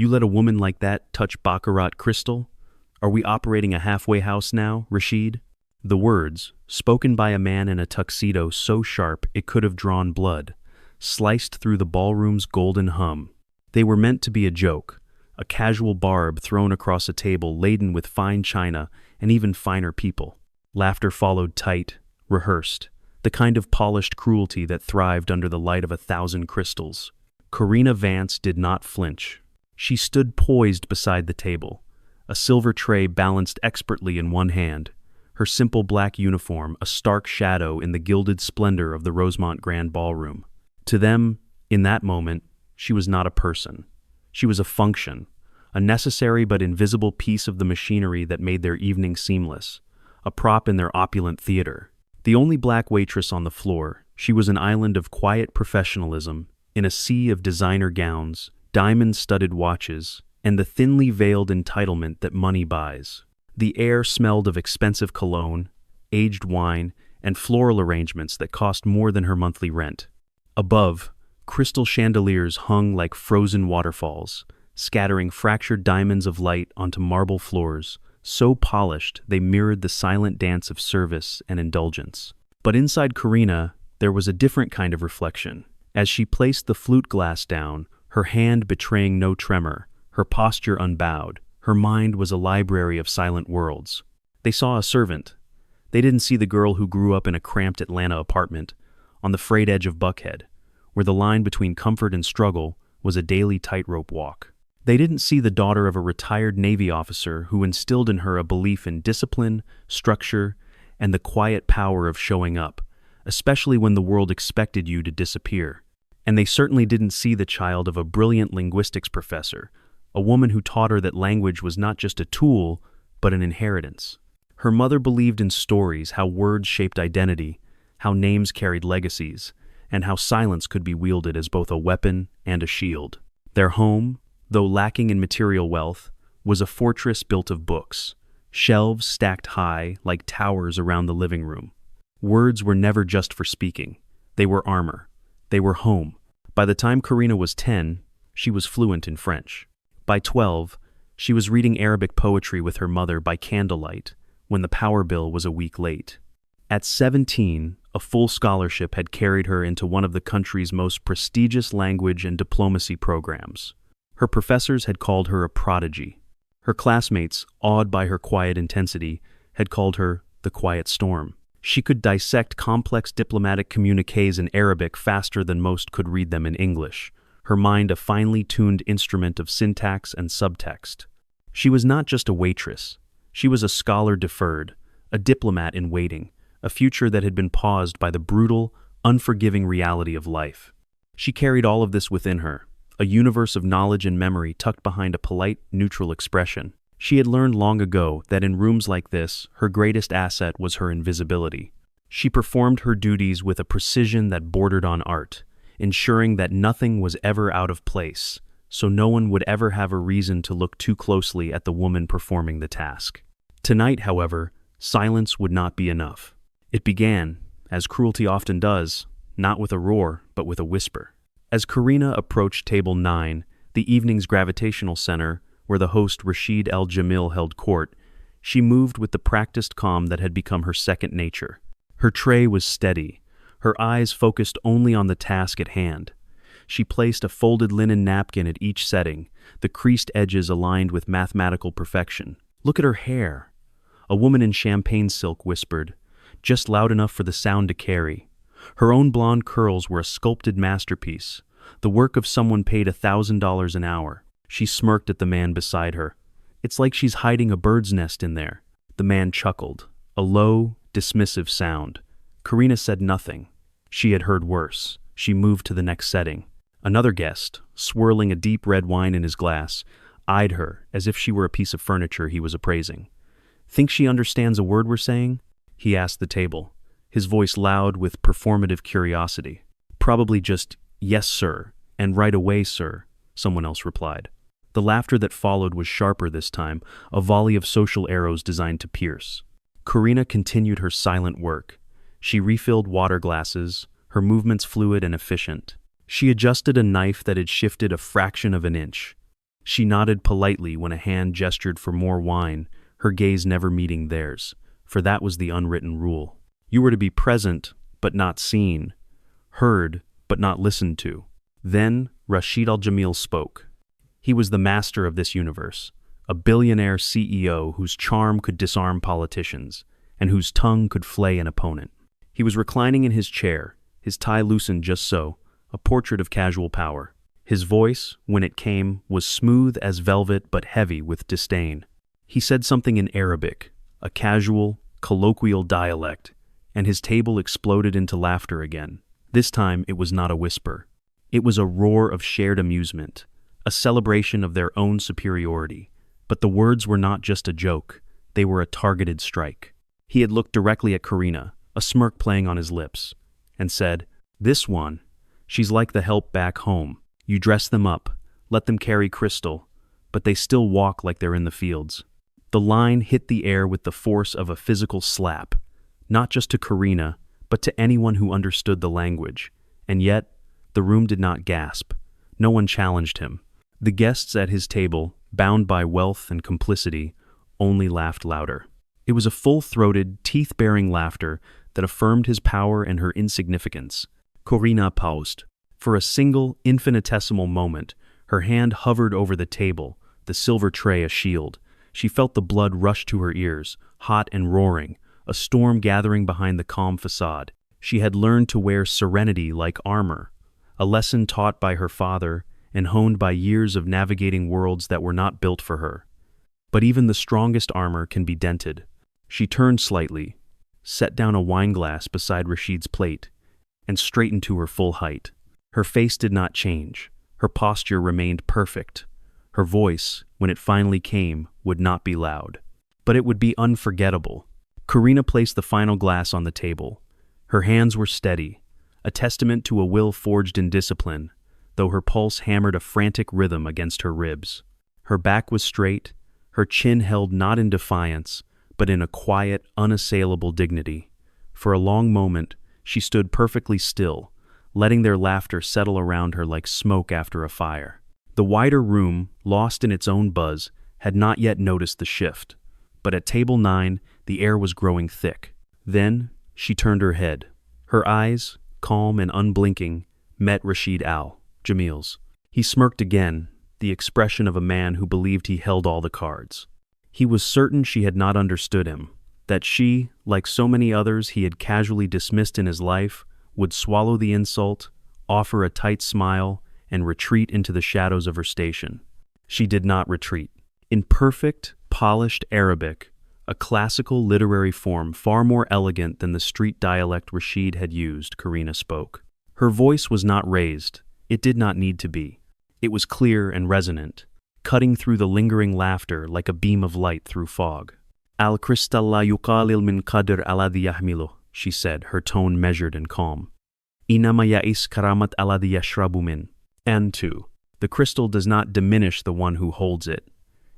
You let a woman like that touch baccarat crystal? Are we operating a halfway house now, Rashid? The words, spoken by a man in a tuxedo so sharp it could have drawn blood, sliced through the ballroom's golden hum. They were meant to be a joke, a casual barb thrown across a table laden with fine china and even finer people. Laughter followed tight, rehearsed, the kind of polished cruelty that thrived under the light of 1,000 crystals. Karina Vance did not flinch. She stood poised beside the table, a silver tray balanced expertly in one hand, her simple black uniform a stark shadow in the gilded splendor of the Rosemont Grand Ballroom. To them, in that moment, she was not a person. She was a function, a necessary but invisible piece of the machinery that made their evening seamless, a prop in their opulent theater. The only black waitress on the floor, she was an island of quiet professionalism in a sea of designer gowns, diamond-studded watches, and the thinly veiled entitlement that money buys. The air smelled of expensive cologne, aged wine, and floral arrangements that cost more than her monthly rent. Above, crystal chandeliers hung like frozen waterfalls, scattering fractured diamonds of light onto marble floors, so polished they mirrored the silent dance of service and indulgence. But inside Karina, there was a different kind of reflection. As she placed the flute glass down, her hand betraying no tremor, her posture unbowed, her mind was a library of silent worlds. They saw a servant. They didn't see the girl who grew up in a cramped Atlanta apartment, on the frayed edge of Buckhead, where the line between comfort and struggle was a daily tightrope walk. They didn't see the daughter of a retired Navy officer who instilled in her a belief in discipline, structure, and the quiet power of showing up, especially when the world expected you to disappear. And they certainly didn't see the child of a brilliant linguistics professor, a woman who taught her that language was not just a tool, but an inheritance. Her mother believed in stories, how words shaped identity, how names carried legacies, and how silence could be wielded as both a weapon and a shield. Their home, though lacking in material wealth, was a fortress built of books, shelves stacked high like towers around the living room. Words were never just for speaking. They were armor. They were home. By the time Karina was 10, she was fluent in French. By 12, she was reading Arabic poetry with her mother by candlelight when the power bill was a week late. At 17, a full scholarship had carried her into one of the country's most prestigious language and diplomacy programs. Her professors had called her a prodigy. Her classmates, awed by her quiet intensity, had called her the quiet storm. She could dissect complex diplomatic communiques in Arabic faster than most could read them in English, her mind a finely tuned instrument of syntax and subtext. She was not just a waitress. She was a scholar deferred, a diplomat in waiting, a future that had been paused by the brutal, unforgiving reality of life. She carried all of this within her, a universe of knowledge and memory tucked behind a polite, neutral expression. She had learned long ago that in rooms like this, her greatest asset was her invisibility. She performed her duties with a precision that bordered on art, ensuring that nothing was ever out of place, so no one would ever have a reason to look too closely at the woman performing the task. Tonight, however, silence would not be enough. It began, as cruelty often does, not with a roar, but with a whisper. As Karina approached table 9, the evening's gravitational center, where the host Rashid El-Jamil held court, she moved with the practiced calm that had become her second nature. Her tray was steady, her eyes focused only on the task at hand. She placed a folded linen napkin at each setting, the creased edges aligned with mathematical perfection. "Look at her hair," a woman in champagne silk whispered, just loud enough for the sound to carry. Her own blonde curls were a sculpted masterpiece, the work of someone paid $1,000 an hour. She smirked at the man beside her. "It's like she's hiding a bird's nest in there." The man chuckled, a low, dismissive sound. Karina said nothing. She had heard worse. She moved to the next setting. Another guest, swirling a deep red wine in his glass, eyed her as if she were a piece of furniture he was appraising. "Think she understands a word we're saying?" he asked the table, his voice loud with performative curiosity. "Probably just, 'Yes, sir,' and 'Right away, sir,'" someone else replied. The laughter that followed was sharper this time, a volley of social arrows designed to pierce. Karina continued her silent work. She refilled water glasses, her movements fluid and efficient. She adjusted a knife that had shifted a fraction of an inch. She nodded politely when a hand gestured for more wine, her gaze never meeting theirs, for that was the unwritten rule. You were to be present, but not seen, heard, but not listened to. Then Rashid Al-Jamil spoke. He was the master of this universe, a billionaire CEO whose charm could disarm politicians, and whose tongue could flay an opponent. He was reclining in his chair, his tie loosened just so, a portrait of casual power. His voice, when it came, was smooth as velvet but heavy with disdain. He said something in Arabic, a casual, colloquial dialect, and his table exploded into laughter again. This time it was not a whisper. It was a roar of shared amusement, a celebration of their own superiority. But the words were not just a joke, they were a targeted strike. He had looked directly at Karina, a smirk playing on his lips, and said, "This one, she's like the help back home. You dress them up, let them carry Crystal, but they still walk like they're in the fields." The line hit the air with the force of a physical slap, not just to Karina, but to anyone who understood the language. And yet, the room did not gasp. No one challenged him. The guests at his table, bound by wealth and complicity, only laughed louder. It was a full-throated, teeth-baring laughter that affirmed his power and her insignificance. Karina paused. For a single, infinitesimal moment, her hand hovered over the table, the silver tray a shield. She felt the blood rush to her ears, hot and roaring, a storm gathering behind the calm facade. She had learned to wear serenity like armor, a lesson taught by her father and honed by years of navigating worlds that were not built for her. But even the strongest armor can be dented. She turned slightly, set down a wineglass beside Rashid's plate, and straightened to her full height. Her face did not change. Her posture remained perfect. Her voice, when it finally came, would not be loud. But it would be unforgettable. Karina placed the final glass on the table. Her hands were steady, a testament to a will forged in discipline, though her pulse hammered a frantic rhythm against her ribs. Her back was straight, her chin held not in defiance, but in a quiet, unassailable dignity. For a long moment, she stood perfectly still, letting their laughter settle around her like smoke after a fire. The wider room, lost in its own buzz, had not yet noticed the shift. But at table 9, the air was growing thick. Then, she turned her head. Her eyes, calm and unblinking, met Rashid Al-Jamil's. He smirked again, the expression of a man who believed he held all the cards. He was certain she had not understood him, that she, like so many others he had casually dismissed in his life, would swallow the insult, offer a tight smile, and retreat into the shadows of her station. She did not retreat. In perfect, polished Arabic, a classical literary form far more elegant than the street dialect Rashid had used, Karina spoke. Her voice was not raised. It did not need to be. It was clear and resonant, cutting through the lingering laughter like a beam of light through fog. "Al-Cristal la yuqalil min qadr alladhi yahmiluh," she said, her tone measured and calm. "Inama ya'is karamat alladhi yashrabu min." And 2. The crystal does not diminish the one who holds it.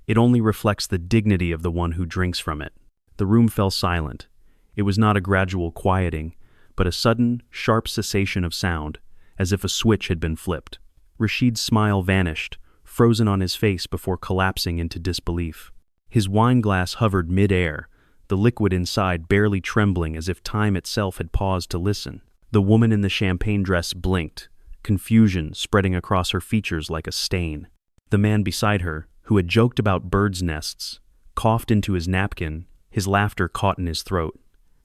It only reflects the dignity of the one who drinks from it. The room fell silent. It was not a gradual quieting, but a sudden, sharp cessation of sound, as if a switch had been flipped. Rashid's smile vanished, frozen on his face before collapsing into disbelief. His wineglass hovered mid-air, the liquid inside barely trembling as if time itself had paused to listen. The woman in the champagne dress blinked, confusion spreading across her features like a stain. The man beside her, who had joked about birds' nests, coughed into his napkin, his laughter caught in his throat.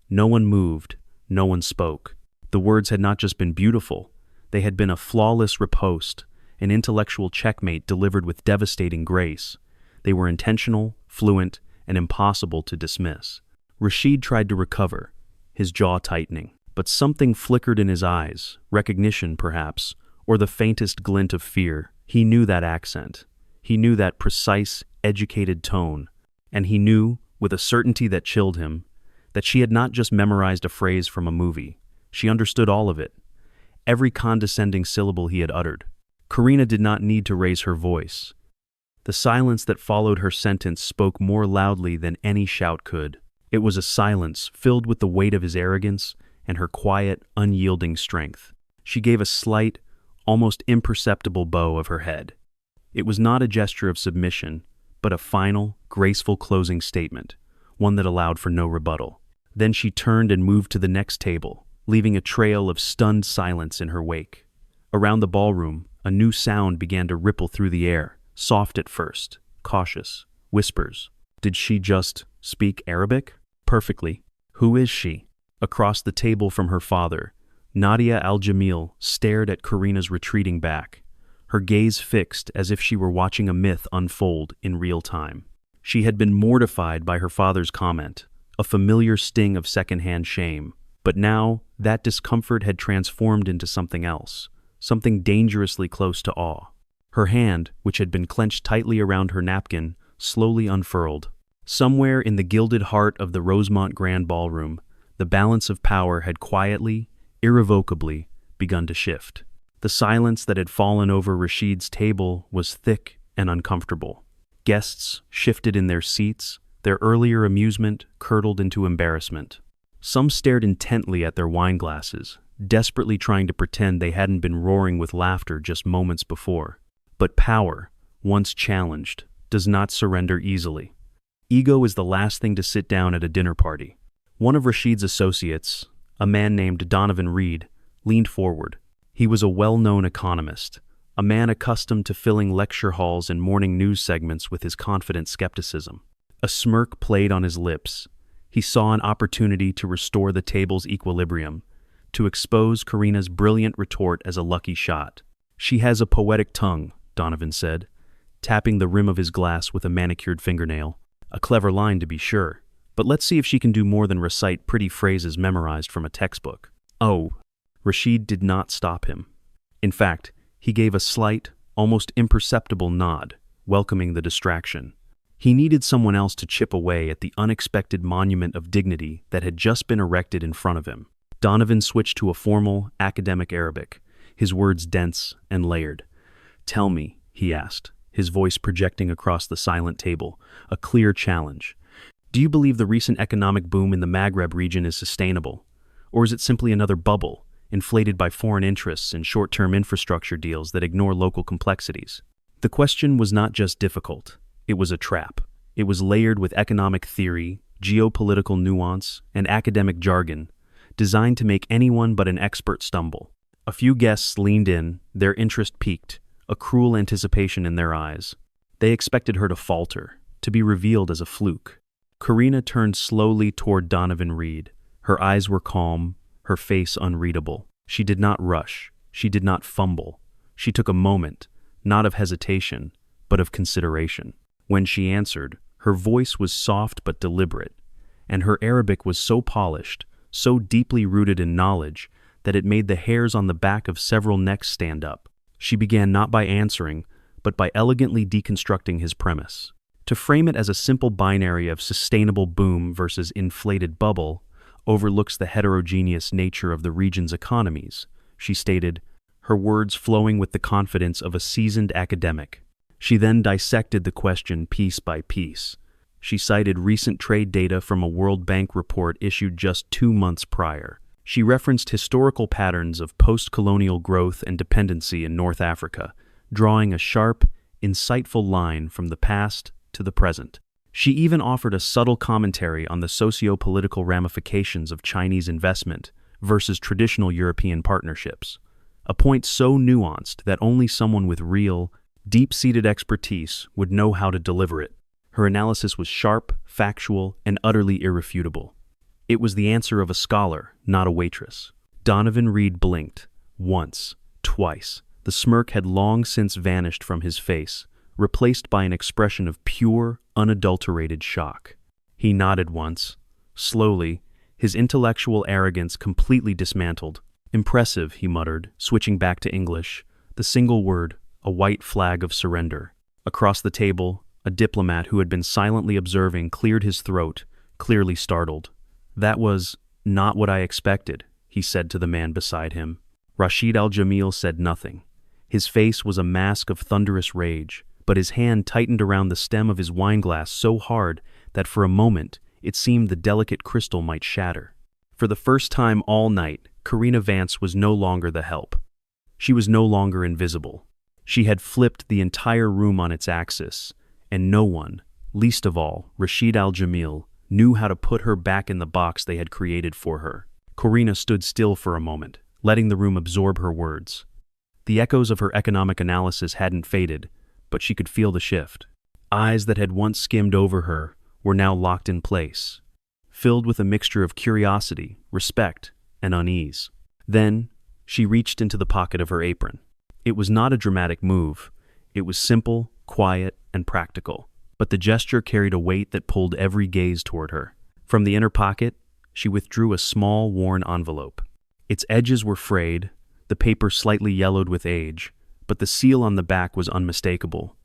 No one moved, no one spoke. The words had not just been beautiful, they had been a flawless riposte, an intellectual checkmate delivered with devastating grace. They were intentional, fluent, and impossible to dismiss. Rashid tried to recover, his jaw tightening, but something flickered in his eyes, recognition perhaps, or the faintest glint of fear. He knew that accent. He knew that precise, educated tone, and he knew, with a certainty that chilled him, that she had not just memorized a phrase from a movie. She understood all of it, every condescending syllable he had uttered. Karina did not need to raise her voice. The silence that followed her sentence spoke more loudly than any shout could. It was a silence filled with the weight of his arrogance and her quiet, unyielding strength. She gave a slight, almost imperceptible bow of her head. It was not a gesture of submission, but a final, graceful closing statement, one that allowed for no rebuttal. Then she turned and moved to the next table, leaving a trail of stunned silence in her wake. Around the ballroom, a new sound began to ripple through the air, soft at first, cautious, whispers. Did she just speak Arabic? Perfectly. Who is she? Across the table from her father, Nadia Al-Jamil stared at Karina's retreating back, her gaze fixed as if she were watching a myth unfold in real time. She had been mortified by her father's comment, a familiar sting of secondhand shame, but now that discomfort had transformed into something else, something dangerously close to awe. Her hand, which had been clenched tightly around her napkin, slowly unfurled. Somewhere in the gilded heart of the Rosemont Grand Ballroom, the balance of power had quietly, irrevocably begun to shift. The silence that had fallen over Rashid's table was thick and uncomfortable. Guests shifted in their seats, their earlier amusement curdled into embarrassment. Some stared intently at their wine glasses, desperately trying to pretend they hadn't been roaring with laughter just moments before. But power, once challenged, does not surrender easily. Ego is the last thing to sit down at a dinner party. One of Rashid's associates, a man named Donovan Reed, leaned forward. He was a well-known economist, a man accustomed to filling lecture halls and morning news segments with his confident skepticism. A smirk played on his lips. He saw an opportunity to restore the table's equilibrium, to expose Karina's brilliant retort as a lucky shot. "She has a poetic tongue," Donovan said, tapping the rim of his glass with a manicured fingernail. "A clever line, to be sure, but let's see if she can do more than recite pretty phrases memorized from a textbook." "Oh." Rashid did not stop him. In fact, he gave a slight, almost imperceptible nod, welcoming the distraction. He needed someone else to chip away at the unexpected monument of dignity that had just been erected in front of him. Donovan switched to a formal, academic Arabic, his words dense and layered. "Tell me," he asked, his voice projecting across the silent table, a clear challenge. "Do you believe the recent economic boom in the Maghreb region is sustainable? Or is it simply another bubble, inflated by foreign interests and short-term infrastructure deals that ignore local complexities?" The question was not just difficult, it was a trap. It was layered with economic theory, geopolitical nuance, and academic jargon, designed to make anyone but an expert stumble. A few guests leaned in, their interest piqued, a cruel anticipation in their eyes. They expected her to falter, to be revealed as a fluke. Karina turned slowly toward Donovan Reed. Her eyes were calm, her face unreadable. She did not rush. She did not fumble. She took a moment, not of hesitation, but of consideration. When she answered, her voice was soft but deliberate, and her Arabic was so polished, so deeply rooted in knowledge, that it made the hairs on the back of several necks stand up. She began not by answering, but by elegantly deconstructing his premise. To frame it as a simple binary of sustainable boom versus inflated bubble overlooks the heterogeneous nature of the region's economies, she stated, her words flowing with the confidence of a seasoned academic. She then dissected the question piece by piece. She cited recent trade data from a World Bank report issued just 2 months prior. She referenced historical patterns of post-colonial growth and dependency in North Africa, drawing a sharp, insightful line from the past to the present. She even offered a subtle commentary on the socio-political ramifications of Chinese investment versus traditional European partnerships, a point so nuanced that only someone with real, deep-seated expertise would know how to deliver it. Her analysis was sharp, factual, and utterly irrefutable. It was the answer of a scholar, not a waitress. Donovan Reed blinked. Once, twice. The smirk had long since vanished from his face, replaced by an expression of pure, unadulterated shock. He nodded once. Slowly, his intellectual arrogance completely dismantled. "Impressive," he muttered, switching back to English. The single word, a white flag of surrender. Across the table, a diplomat who had been silently observing cleared his throat, clearly startled. "That was not what I expected," he said to the man beside him. Rashid Al-Jamil said nothing. His face was a mask of thunderous rage, but his hand tightened around the stem of his wineglass so hard that for a moment it seemed the delicate crystal might shatter. For the first time all night, Karina Vance was no longer the help. She was no longer invisible. She had flipped the entire room on its axis, and no one, least of all Rashid Al-Jamil, knew how to put her back in the box they had created for her. Corina stood still for a moment, letting the room absorb her words. The echoes of her economic analysis hadn't faded, but she could feel the shift. Eyes that had once skimmed over her were now locked in place, filled with a mixture of curiosity, respect, and unease. Then, she reached into the pocket of her apron. It was not a dramatic move. It was simple, quiet, and practical. But the gesture carried a weight that pulled every gaze toward her. From the inner pocket, she withdrew a small, worn envelope. Its edges were frayed, the paper slightly yellowed with age, but the seal on the back was unmistakable.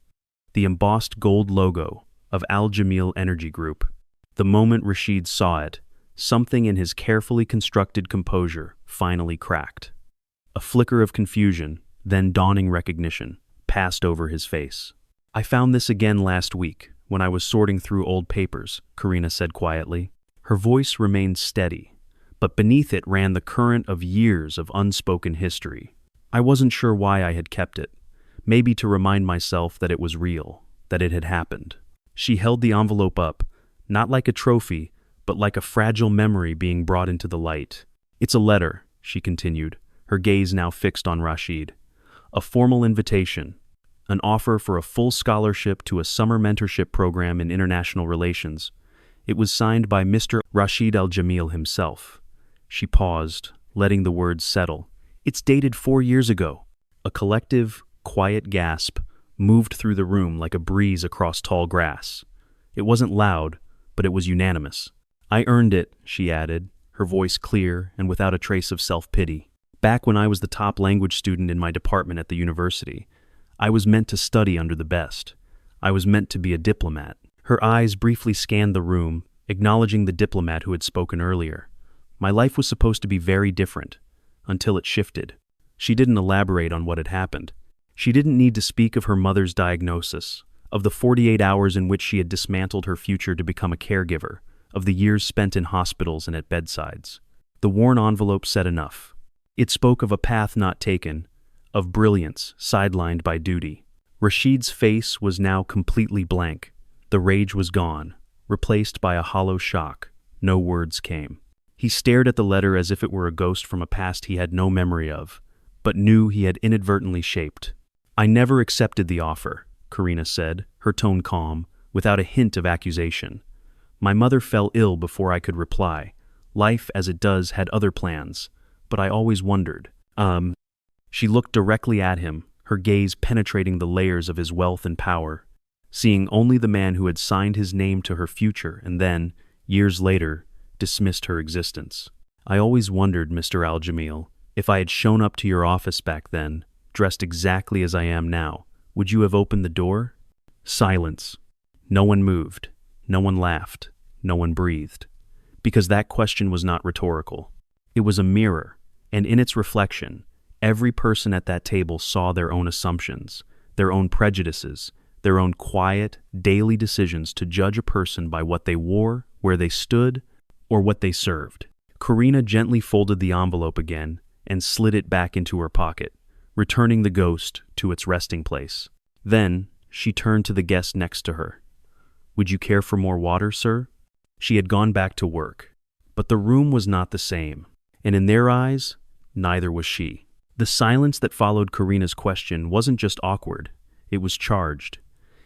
The embossed gold logo of Al-Jamil Energy Group. The moment Rashid saw it, something in his carefully constructed composure finally cracked. A flicker of confusion, then dawning recognition, passed over his face. "I found this again last week, when I was sorting through old papers," Corina said quietly. Her voice remained steady, but beneath it ran the current of years of unspoken history. "I wasn't sure why I had kept it. Maybe to remind myself that it was real, that it had happened." She held the envelope up, not like a trophy, but like a fragile memory being brought into the light. "It's a letter," she continued, her gaze now fixed on Rashid. "A formal invitation, an offer for a full scholarship to a summer mentorship program in international relations. It was signed by Mr. Rashid Al-Jamil himself." She paused, letting the words settle. "It's dated 4 years ago." A collective, quiet gasp moved through the room like a breeze across tall grass. It wasn't loud, but it was unanimous. "I earned it," she added, her voice clear and without a trace of self-pity. "Back when I was the top language student in my department at the university, I was meant to study under the best. I was meant to be a diplomat." Her eyes briefly scanned the room, acknowledging the diplomat who had spoken earlier. "My life was supposed to be very different, until it shifted." She didn't elaborate on what had happened. She didn't need to speak of her mother's diagnosis, of the 48 hours in which she had dismantled her future to become a caregiver, of the years spent in hospitals and at bedsides. The worn envelope said enough. It spoke of a path not taken, of brilliance sidelined by duty. Rashid's face was now completely blank. The rage was gone, replaced by a hollow shock. No words came. He stared at the letter as if it were a ghost from a past he had no memory of, but knew he had inadvertently shaped. "I never accepted the offer," Corina said, her tone calm, without a hint of accusation. "My mother fell ill before I could reply. Life, as it does, had other plans, but I always wondered." She looked directly at him, her gaze penetrating the layers of his wealth and power, seeing only the man who had signed his name to her future and then, years later, dismissed her existence. "I always wondered, Mr. Al-Jamil, if I had shown up to your office back then, dressed exactly as I am now, would you have opened the door?" Silence. No one moved. No one laughed. No one breathed. Because that question was not rhetorical. It was a mirror, and in its reflection, every person at that table saw their own assumptions, their own prejudices, their own quiet, daily decisions to judge a person by what they wore, where they stood, or what they served. Corina gently folded the envelope again and slid it back into her pocket, returning the ghost to its resting place. Then, she turned to the guest next to her. "Would you care for more water, sir?" She had gone back to work, but the room was not the same, and in their eyes, neither was she. The silence that followed Corina's question wasn't just awkward, it was charged.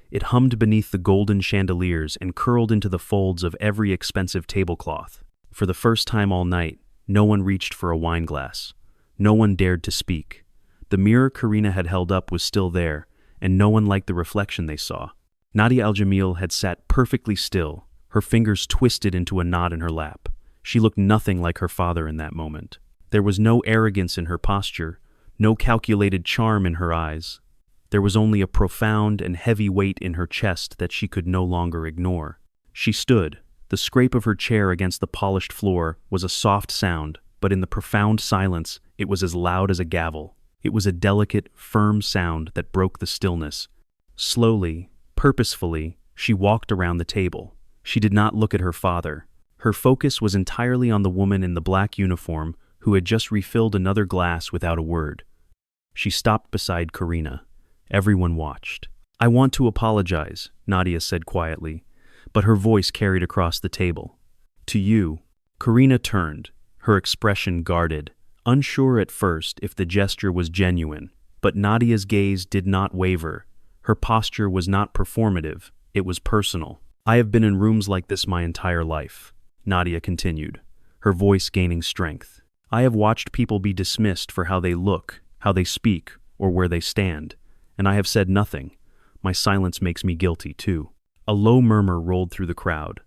It hummed beneath the golden chandeliers and curled into the folds of every expensive tablecloth. For the first time all night, no one reached for a wine glass. No one dared to speak. The mirror Corina had held up was still there, and no one liked the reflection they saw. Nadia Al-Jamil had sat perfectly still, her fingers twisted into a knot in her lap. She looked nothing like her father in that moment. There was no arrogance in her posture, no calculated charm in her eyes. There was only a profound and heavy weight in her chest that she could no longer ignore. She stood. The scrape of her chair against the polished floor was a soft sound, but in the profound silence, it was as loud as a gavel. It was a delicate, firm sound that broke the stillness. Slowly, purposefully, she walked around the table. She did not look at her father. Her focus was entirely on the woman in the black uniform who had just refilled another glass without a word. She stopped beside Corina. Everyone watched. "I want to apologize," Nadia said quietly, but her voice carried across the table. "To you." Karina turned, her expression guarded, unsure at first if the gesture was genuine. But Nadia's gaze did not waver. Her posture was not performative, it was personal. "I have been in rooms like this my entire life," Nadia continued, her voice gaining strength. "I have watched people be dismissed for how they look, how they speak, or where they stand, and I have said nothing. My silence makes me guilty, too." A low murmur rolled through the crowd.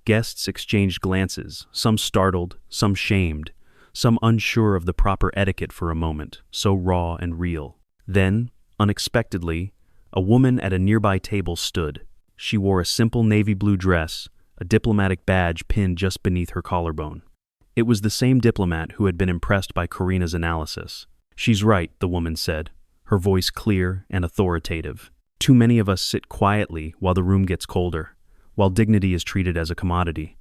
Guests exchanged glances, some startled, some shamed, some unsure of the proper etiquette for a moment, so raw and real. Then, unexpectedly, a woman at a nearby table stood. She wore a simple navy blue dress, a diplomatic badge pinned just beneath her collarbone. It was the same diplomat who had been impressed by Karina's analysis. "She's right," the woman said, her voice clear and authoritative. "Too many of us sit quietly while the room gets colder, while dignity is treated as a commodity."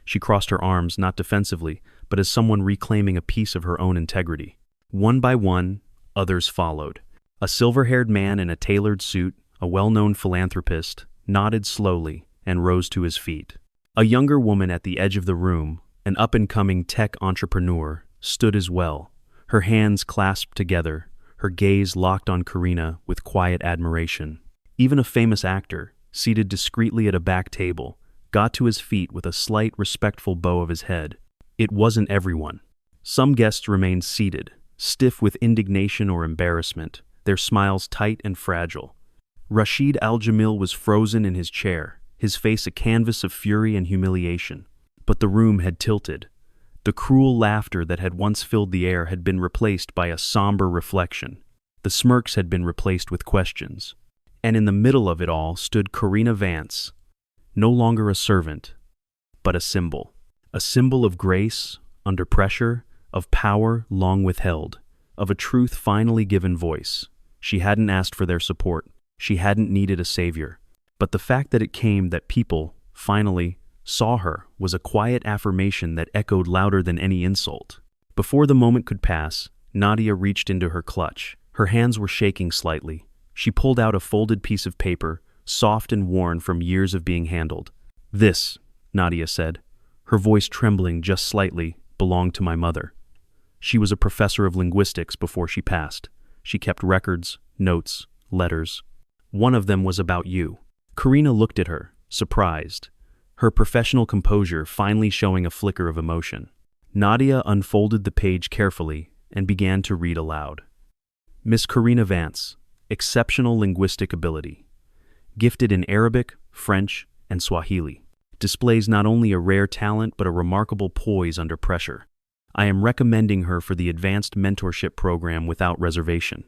She crossed her arms, not defensively, but as someone reclaiming a piece of her own integrity. One by one, others followed. A silver-haired man in a tailored suit, a well-known philanthropist, nodded slowly and rose to his feet. A younger woman at the edge of the room, an up-and-coming tech entrepreneur, stood as well, her hands clasped together, her gaze locked on Karina with quiet admiration. Even a famous actor, seated discreetly at a back table, got to his feet with a slight, respectful bow of his head. It wasn't everyone. Some guests remained seated, stiff with indignation or embarrassment, their smiles tight and fragile. Rashid Al-Jamil was frozen in his chair, his face a canvas of fury and humiliation. But the room had tilted. The cruel laughter that had once filled the air had been replaced by a somber reflection. The smirks had been replaced with questions. And in the middle of it all stood Karina Vance, no longer a servant, but a symbol. A symbol of grace, under pressure, of power long withheld, of a truth finally given voice. She hadn't asked for their support. She hadn't needed a savior. But the fact that it came, that people, finally, saw her, was a quiet affirmation that echoed louder than any insult. Before the moment could pass, Nadia reached into her clutch. Her hands were shaking slightly. She pulled out a folded piece of paper, soft and worn from years of being handled. "This," Nadia said, her voice trembling just slightly, "belonged to my mother. She was a professor of linguistics before she passed. She kept records, notes, letters. One of them was about you." Karina looked at her, surprised, her professional composure finally showing a flicker of emotion. Nadia unfolded the page carefully and began to read aloud. "Miss Karina Vance, exceptional linguistic ability. Gifted in Arabic, French, and Swahili. Displays not only a rare talent but a remarkable poise under pressure. I am recommending her for the Advanced Mentorship Program without reservation."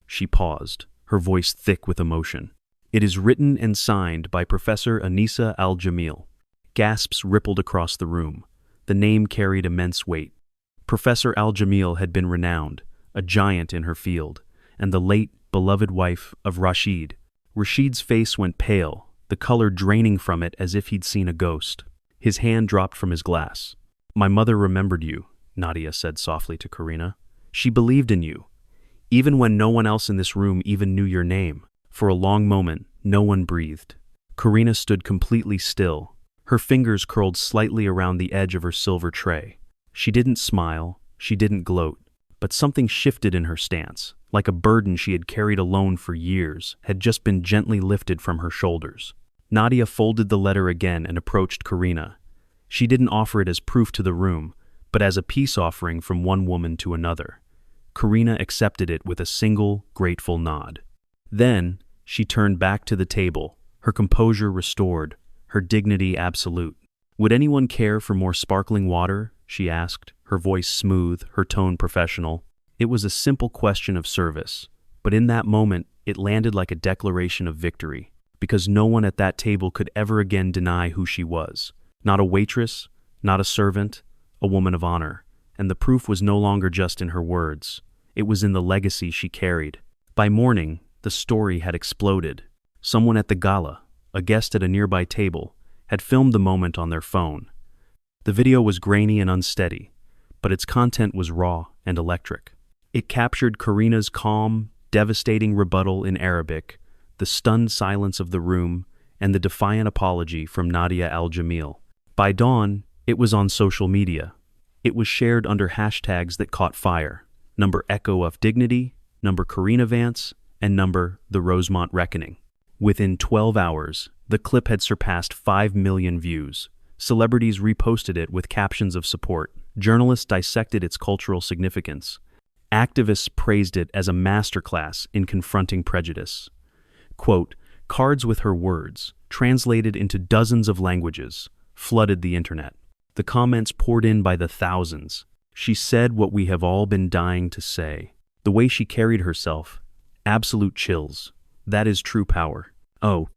She paused, her voice thick with emotion. "It is written and signed by Professor Anissa Al-Jamil." Gasps rippled across the room. The name carried immense weight. Professor Al-Jamil had been renowned, a giant in her field, and the late, beloved wife of Rashid. Rashid's face went pale, the color draining from it as if he'd seen a ghost. His hand dropped from his glass. "My mother remembered you," Nadia said softly to Karina. "She believed in you, even when no one else in this room even knew your name." For a long moment, no one breathed. Karina stood completely still, her fingers curled slightly around the edge of her silver tray. She didn't smile, she didn't gloat, but something shifted in her stance, like a burden she had carried alone for years had just been gently lifted from her shoulders. Nadia folded the letter again and approached Karina. She didn't offer it as proof to the room, but as a peace offering from one woman to another. Karina accepted it with a single, grateful nod. Then, she turned back to the table, her composure restored, her dignity absolute. "Would anyone care for more sparkling water?" she asked, her voice smooth, her tone professional. It was a simple question of service, but in that moment, it landed like a declaration of victory, because no one at that table could ever again deny who she was. Not a waitress, not a servant, a woman of honor. And the proof was no longer just in her words. It was in the legacy she carried. By morning, the story had exploded. Someone at the gala, a guest at a nearby table, had filmed the moment on their phone. The video was grainy and unsteady, but its content was raw and electric. It captured Karina's calm, devastating rebuttal in Arabic, the stunned silence of the room, and the defiant apology from Nadia Al-Jamil. By dawn, it was on social media. It was shared under hashtags that caught fire. Number Echo of Dignity, number Karina Vance, and number The Rosemont Reckoning. Within 12 hours, the clip had surpassed 5 million views. Celebrities reposted it with captions of support. Journalists dissected its cultural significance. Activists praised it as a masterclass in confronting prejudice. Quote, "Cards with her words, translated into dozens of languages, flooded the internet. The comments poured in by the thousands. She said what we have all been dying to say. The way she carried herself, absolute chills. That is true power. Oh,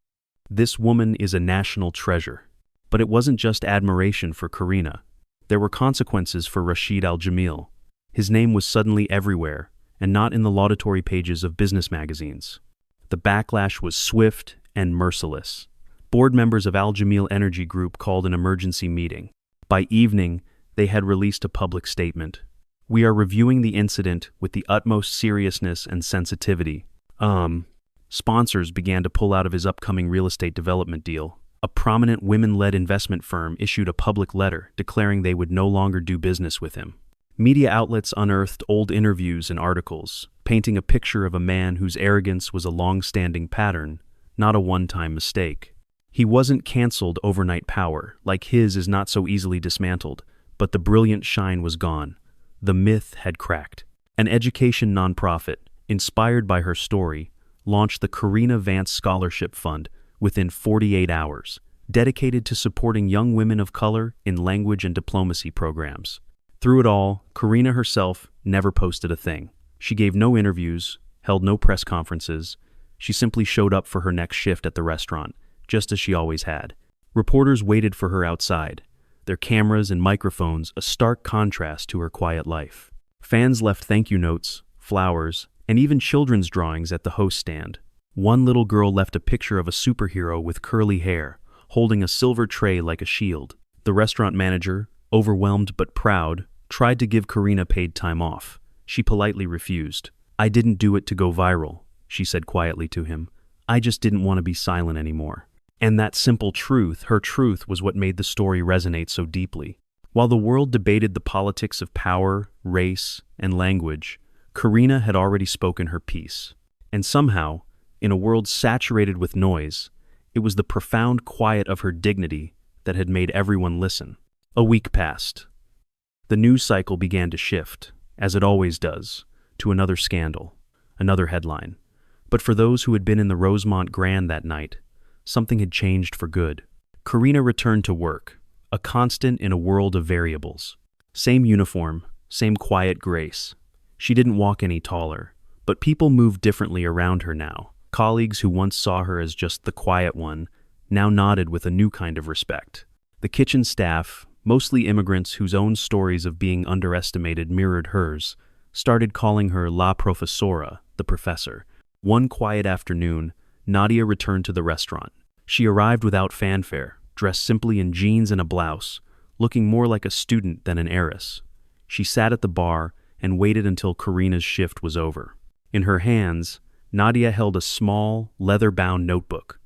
this woman is a national treasure." But it wasn't just admiration for Karina. There were consequences for Rashid Al-Jamil. His name was suddenly everywhere, and not in the laudatory pages of business magazines. The backlash was swift and merciless. Board members of Al-Jamil Energy Group called an emergency meeting. By evening, they had released a public statement. "We are reviewing the incident with the utmost seriousness and sensitivity." Sponsors began to pull out of his upcoming real estate development deal. A prominent women-led investment firm issued a public letter declaring they would no longer do business with him. Media outlets unearthed old interviews and articles, painting a picture of a man whose arrogance was a long-standing pattern, not a one-time mistake. He wasn't canceled overnight power, like his is not so easily dismantled, but the brilliant shine was gone. The myth had cracked. An education nonprofit, inspired by her story, launched the Karina Vance Scholarship Fund within 48 hours, dedicated to supporting young women of color in language and diplomacy programs. Through it all, Karina herself never posted a thing. She gave no interviews, held no press conferences. She simply showed up for her next shift at the restaurant, just as she always had. Reporters waited for her outside, their cameras and microphones a stark contrast to her quiet life. Fans left thank you notes, flowers, and even children's drawings at the host stand. One little girl left a picture of a superhero with curly hair, holding a silver tray like a shield. The restaurant manager, overwhelmed but proud, tried to give Karina paid time off. She politely refused. "I didn't do it to go viral," she said quietly to him. "I just didn't want to be silent anymore." And that simple truth, her truth, was what made the story resonate so deeply. While the world debated the politics of power, race, and language, Karina had already spoken her piece. And somehow, in a world saturated with noise, it was the profound quiet of her dignity that had made everyone listen. A week passed. The news cycle began to shift, as it always does, to another scandal, another headline. But for those who had been in the Rosemont Grand that night, something had changed for good. Karina returned to work, a constant in a world of variables. Same uniform, same quiet grace. She didn't walk any taller, but people moved differently around her now. Colleagues who once saw her as just the quiet one now nodded with a new kind of respect. The kitchen staff, mostly immigrants whose own stories of being underestimated mirrored hers, started calling her La Profesora, the professor. One quiet afternoon, Nadia returned to the restaurant. She arrived without fanfare, dressed simply in jeans and a blouse, looking more like a student than an heiress. She sat at the bar and waited until Karina's shift was over. In her hands, Nadia held a small, leather-bound notebook.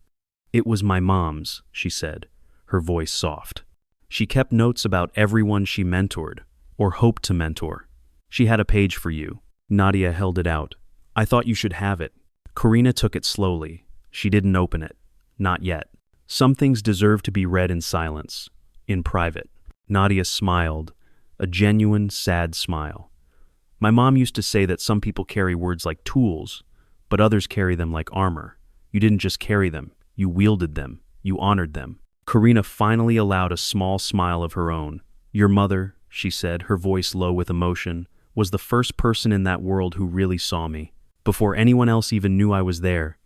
"It was my mom's," she said, her voice soft. She kept notes about everyone she mentored, or hoped to mentor. "She had a page for you." Nadia held it out. "I thought you should have it." Karina took it slowly. She didn't open it. Not yet. Some things deserve to be read in silence, in private. Nadia smiled, a genuine, sad smile. "My mom used to say that some people carry words like tools, but others carry them like armor. You didn't just carry them, you wielded them, you honored them." Karina finally allowed a small smile of her own. "Your mother," she said, her voice low with emotion, "was the first person in that world who really saw me. Before anyone else even knew I was there,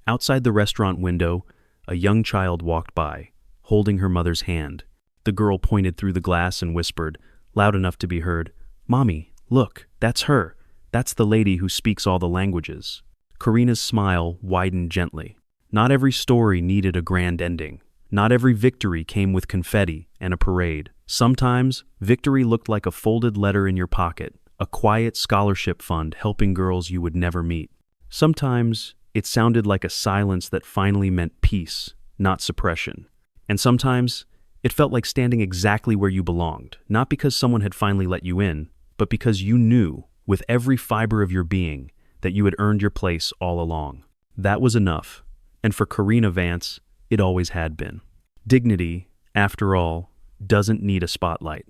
Outside the restaurant window, a young child walked by, holding her mother's hand. The girl pointed through the glass and whispered, loud enough to be heard, "Mommy, look, that's her. That's the lady who speaks all the languages." Karina's smile widened gently. Not every story needed a grand ending. Not every victory came with confetti and a parade. Sometimes, victory looked like a folded letter in your pocket, a quiet scholarship fund helping girls you would never meet. Sometimes it sounded like a silence that finally meant peace, not suppression. And sometimes it felt like standing exactly where you belonged, not because someone had finally let you in, but because you knew, with every fiber of your being, that you had earned your place all along. That was enough, and for Karina Vance, it always had been. Dignity, after all, doesn't need a spotlight.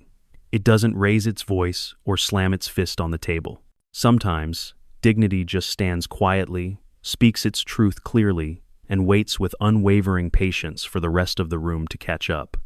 It doesn't raise its voice or slam its fist on the table. Sometimes, dignity just stands quietly, speaks its truth clearly, and waits with unwavering patience for the rest of the room to catch up.